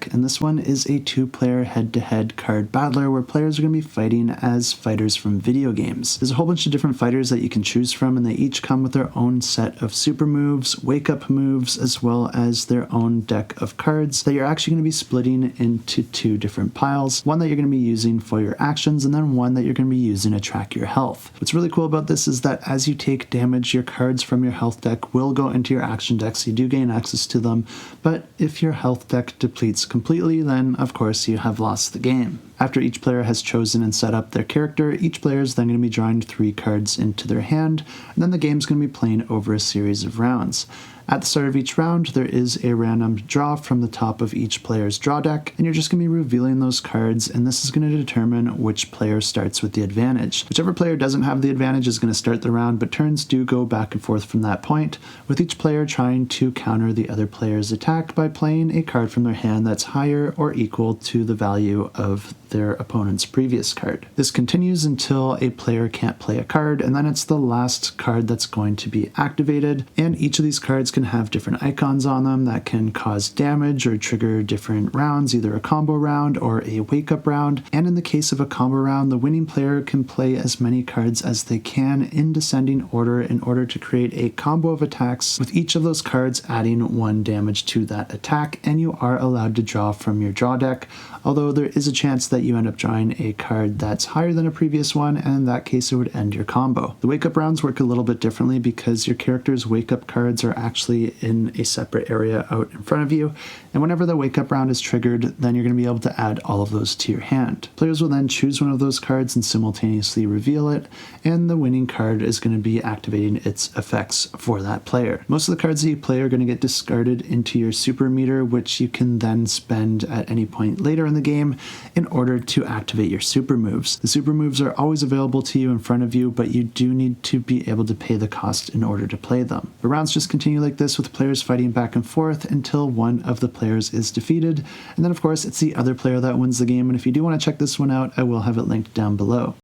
deck, and this one is a 2-player head-to-head card battler where players are going to be fighting as fighters from video games. There's a whole bunch of different fighters that you can choose from, and they each come with their own set of super moves, wake-up moves, as well as their own deck of cards that you're actually going to be splitting into 2 different piles, one that you're going to be using for your actions, and then one that you're going to be using to track your health. What's really cool about this is that as you take damage, your cards from your health deck will go into your action deck, so you do gain access to them, but if your health deck depletes completely, then of course you have lost the game. After each player has chosen and set up their character, each player is then going to be drawing 3 cards into their hand, and then the game's going to be playing over a series of rounds. At the start of each round, there is a random draw from the top of each player's draw deck, and you're just going to be revealing those cards, and this is going to determine which player starts with the advantage. Whichever player doesn't have the advantage is going to start the round, but turns do go back and forth from that point, with each player trying to counter the other player's attack by playing a card from their hand that's higher or equal to the value of their opponent's previous card. This continues until a player can't play a card, and then it's the last card that's going to be activated, and each of these cards can have different icons on them that can cause damage or trigger different rounds, either a combo round or a wake-up round, and in the case of a combo round, the winning player can play as many cards as they can in descending order in order to create a combo of attacks, with each of those cards adding 1 damage to that attack, and you are allowed to draw from your draw deck, although there is a chance that you end up drawing a card that's higher than a previous one, and in that case it would end your combo. The wake-up rounds work a little bit differently because your character's wake-up cards are actually in a separate area out in front of you, and whenever the wake-up round is triggered, then you're going to be able to add all of those to your hand. Players will then choose one of those cards and simultaneously reveal it, and the winning card is going to be activating its effects for that player. Most of the cards that you play are going to get discarded into your super meter, which you can then spend at any point later in the game in order to activate your super moves. The super moves are always available to you in front of you, but you do need to be able to pay the cost in order to play them. The rounds just continue like this, with players fighting back and forth until one of the players is defeated, and then of course it's the other player that wins the game, and if you do want to check this one out, I will have it linked down below.